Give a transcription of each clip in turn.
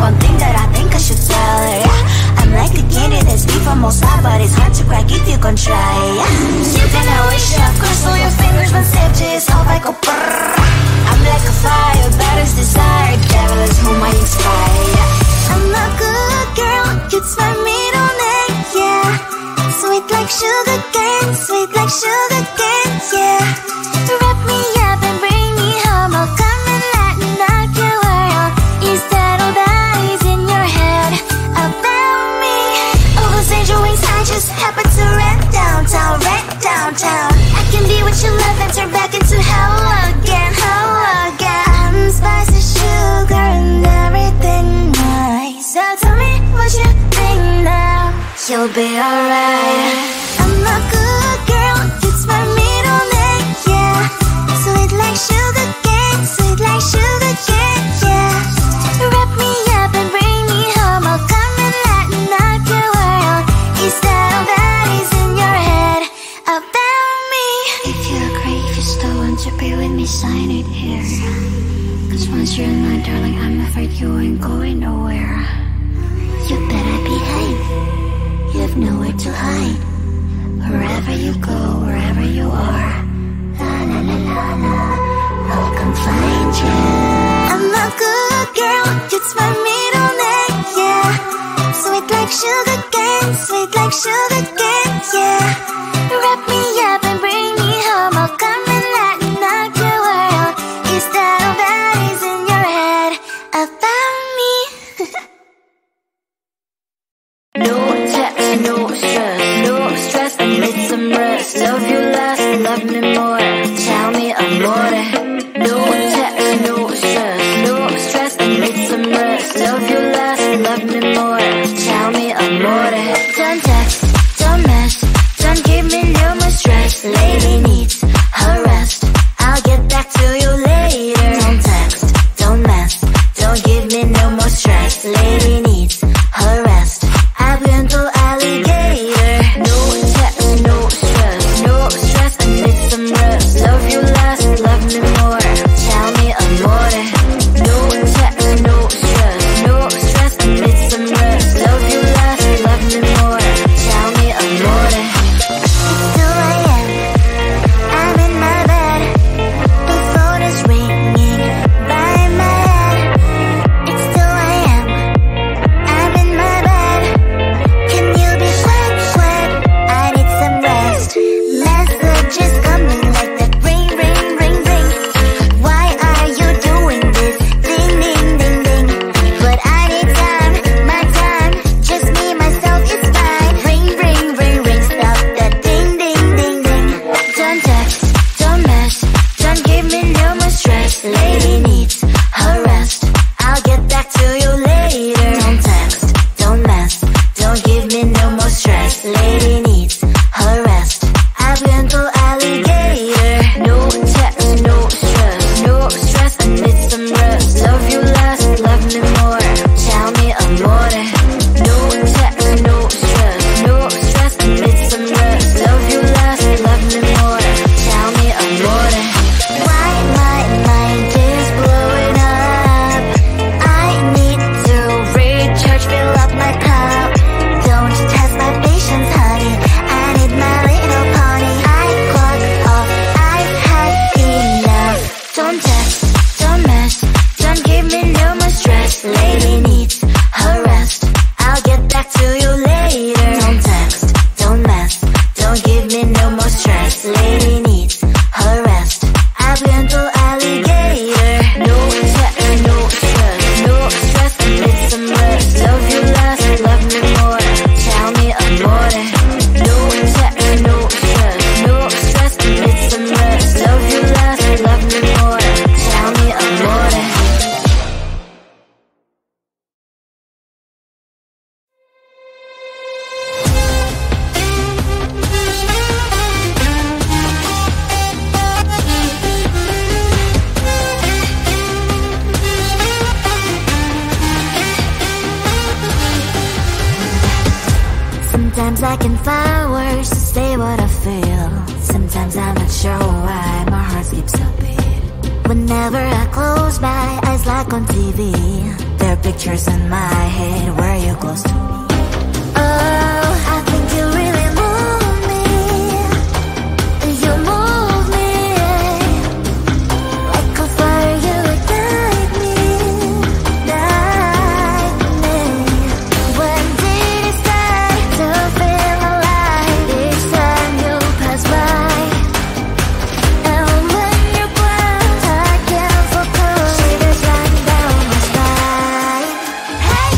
one thing that I think I should tell her, yeah. I'm like a candy that's deep from most high, but it's hard to crack if you can try, yeah. You can wish you crystal your fingers when stitches off I go brrrr. I'm like a fire, baddest desire, devil is whom I inspire, yeah. I'm a good girl, it's my middle name, yeah. Sweet like sugar cane, sweet like sugar cane, yeah. Wrap me up and bring me home, I'll come and lighten up your world. Is that all that is in your head about me? All those angel wings I just happen to rent downtown, I can be what you love and turn back into hell again, I'm spicy sugar and everything nice. So tell me what you think now, you'll be alright. I'm a good girl, it's my middle name, yeah. Sweet like sugar cane, sweet like sugar cane, yeah. Wrap me up and bring me home, I'll come and lighten up your world. Is that all that is in your head about me? If you agree, if you still want to be with me, sign it here. Cause once you're in my darling, I'm afraid you ain't going nowhere. You better behave, you have nowhere to hide. Wherever you go, wherever you are, la la la la la, I'll come find you. I'm a good girl, it's my middle name, yeah. Sweet like sugar cane, sweet like sugar cane, yeah. Wrap me up and bring me home, I'll come and lighten up your world. Is that all that is in your head about me? No text, no stress, I need some rest. Love you less, love me more, tell me amore. No text, no stress, I need some rest. Love you less, love me more, tell me amore. Don't text, don't mess, don't give me no more stress. Lady needs her rest, I'll get back to you later. Don't text, don't mess, don't give me no more stress. Lady needs her rest, I've been to alligator. No text, no stress, I need some rest. Love you less, love me more, tell me amore. No text, no stress, I need some rest. Love you less, love me more, tell me amore. It's 2 a.m., I'm in my bed, the phone is ringing by my head. It's 2 a.m., I'm in my bed, can you be sweet? I need some rest. Messages coming like that ring, ring, ring, ring. Why are you doing this? Ding, ding, ding, ding. But I need time, my time, just me, myself, it's fine. Ring, ring, ring, ring, stop that ding, ding, ding, ding. Don't text, don't mess, don't give me no more stress. Lady needs her rest, I'll get back to you later. Don't text, don't mess, don't give me no more stress. Lady needs her rest, I've been to alligator. No text, no stress, I need some rest. Love you less, love me more, tell me amore. No text, no stress, I need some rest. Love you less, love me more, tell me amore. Why my mind is blowing up, I need to recharge, fill up my cup. Don't test my patience, honey, I need my little pony. I clock off, I've had enough. Don't text, don't mess, don't give me no more stress. Lady needs her rest, I'll get back to you later. Don't text, don't mess, don't give me no more stress. Lady needs her rest, I've been to alligator. No text, no stress, I need some rest. Love you less, love me more, tell me amore. No text, no stress, I need some rest. Love you less, love me more, tell me amore. Sometimes I can find words to say what I feel. Sometimes I'm not sure why my heart skips a beat. Whenever I close my eyes like on TV, There are pictures in my head where you close to me. Oh, I think you really move me. You move me like a fire. You ignite me, ignite me. When did it start to feel alive? Each time you pass by, and when you cry, I can't focus. Shivers run down my spine. Hey.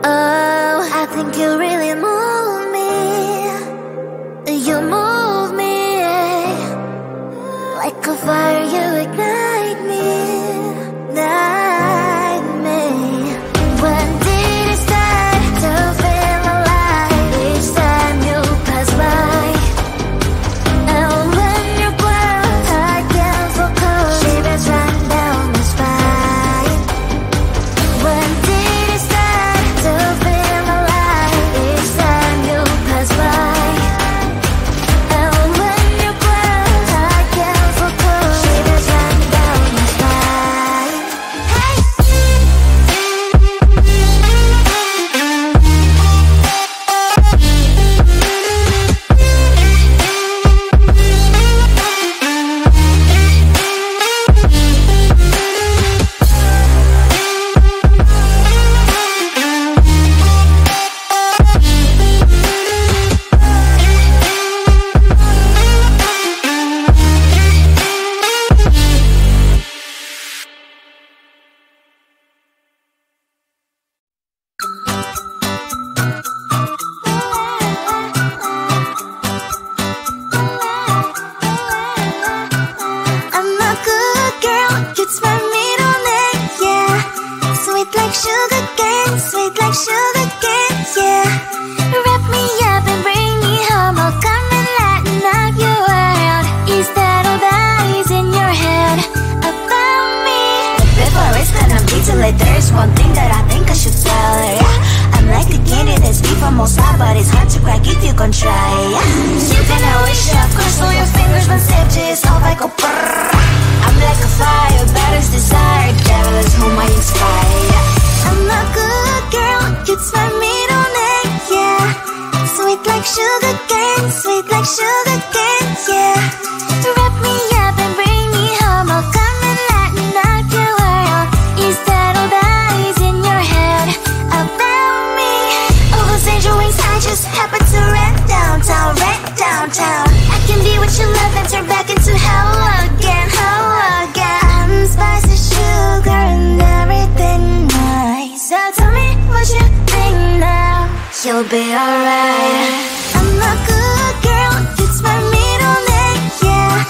Oh, I think you really move me. You move me like a fire. You ignite me, ignite me. When did it start to feel alive? Each time you pass by, and when you close, I can't focus. Shivers run down my spine. When did it start to feel alive? Each time you pass by, and when you close, I can't focus. Shivers run down my spine. Hey. I'm a good girl, it's my middle name, yeah. Sweet like sugar cane, sweet like sugar cane, yeah. Wrap me up and bring me home, I'll come and lighten up your world. Is that all that is in your head about me? Before it's gonna be too late, there's one thing that I think I should tell her, yeah. I'm like a candy that's deep from most high, but it's hard to crack if you can try, yeah. You can always shove, cross all your fingers when stitches off, I go brrrr. I'm like a fire, batters desire, devil is whom I inspire, yeah. I'm a good girl, it's my middle name, yeah. Sweet like sugar cane, sweet like sugar cane, yeah. Wrap me up and bring me home, I'll come and lighten up your world. Is that all that is in your head about me? Oh, those angel wings, I just happen to rent downtown, rent downtown. I can be what you love and turn back into hell again, hell again. I'm spicy sugar and everything nice. So tell me what you think now. You'll be alright. I'm a good girl, it's my middle name, yeah.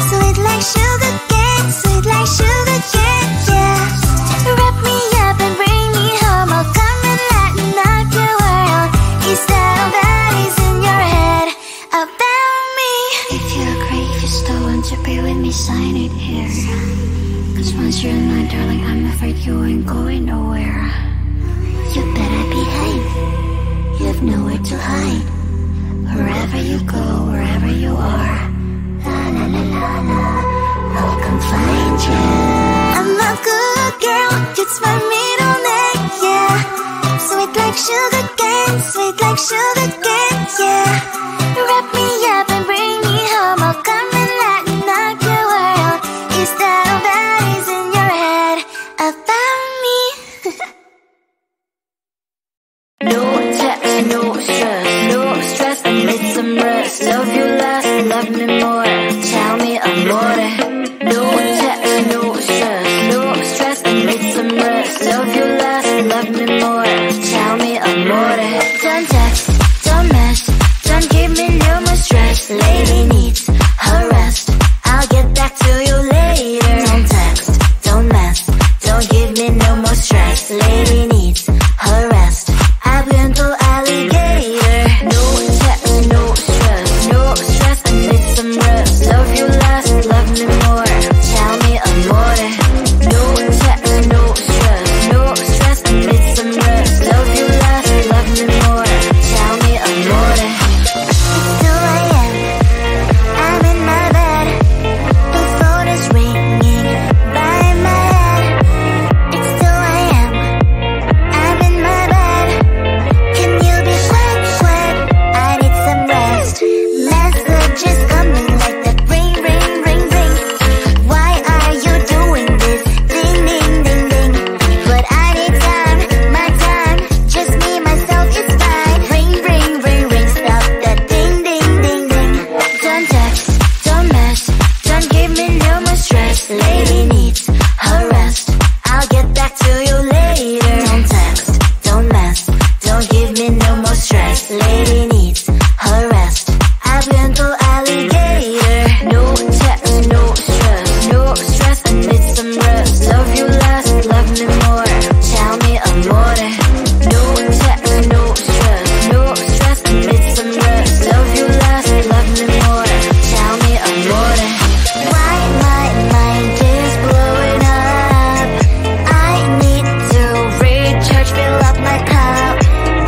Sweet like sugar cane, sweet like sugar cane, yeah. Wrap me up and bring me home, I'll come and lighten up your world. Is that all that is in your head about me? If you agree, if you still want to be with me, sign it here. Cause once you're in line, darling, I'm afraid you ain't going nowhere. You better behave, you have nowhere to hide. Wherever you go, wherever you are, la la la la la, I'll come find you. I'm a good girl, it's my middle name, yeah. Sweet like sugar cane, sweet like sugar cane, yeah. Wrap me up and bring me home, I'll come and lighten up your world. Is that all that is in your head about me? No text, no stress, I need some rest. Love you less, love me more, tell me amore. No text, no stress, I need some rest. Love you less, love me more, tell me amore. Don't text, don't mess, don't give me no more stress. Lady needs her rest, I'll get back to you later. Don't text, don't mess, don't give me no more stress. Lady needs her rest. stress. Lady needs her rest. I've been to alligator. No text, no stress. No stress, I need some rest. Love you less, love me more. Tell me amore. No text, no stress. No stress, I need some rest. Love you less, love me more. Tell me amore. Why my mind is blowing up? I need to recharge, fill up my cup.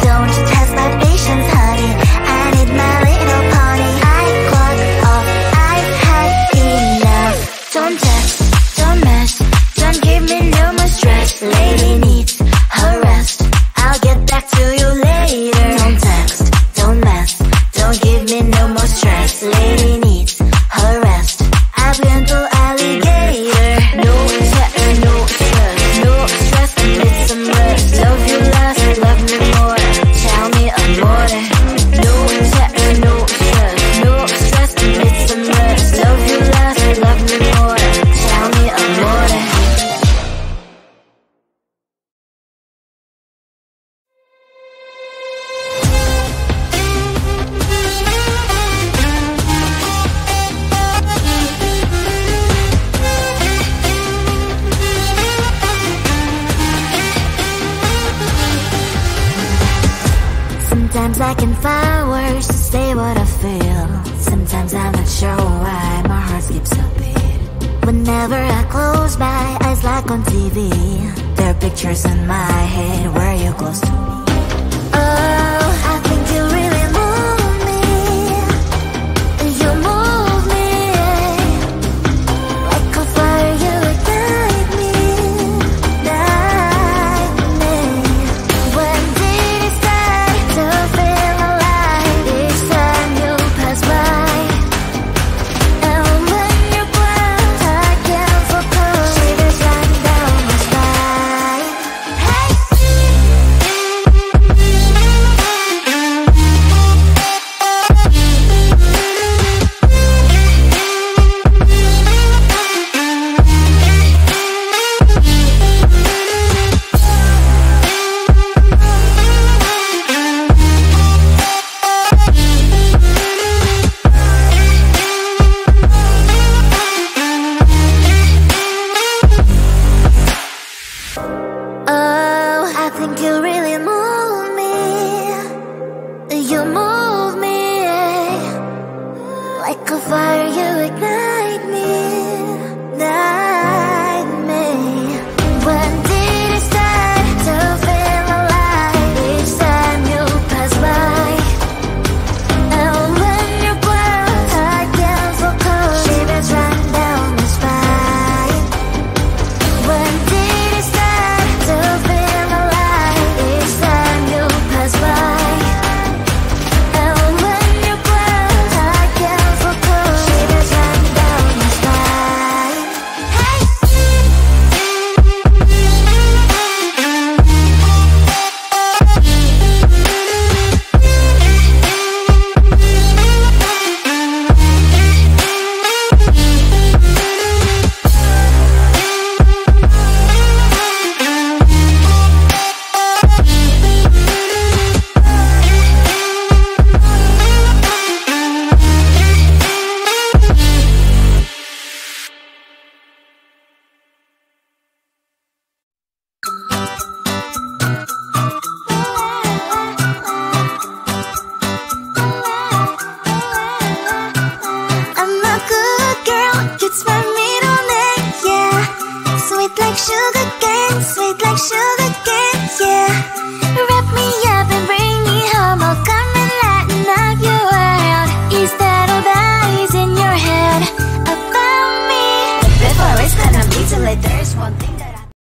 Don't test my patience, honey. I need my little pony. I clock off, I've had enough. Don't text, don't mess, don't give me no more stress. Lady needs her rest. I'll get back to you later. Don't text, don't mess, don't give me no more stress. Lady needs her rest. I've been to alligator. No text, no stress, no stress, I need some rest. Love you less, love me more. Tell me amore. No text, no stress, no stress, I need some rest. Love you less, love me more. Tell me amore. Sometimes I can find words to say what I feel. Sometimes I'm not sure why my heart skips a beat. Whenever I close my eyes like on TV, there are pictures in my head where you're close to me.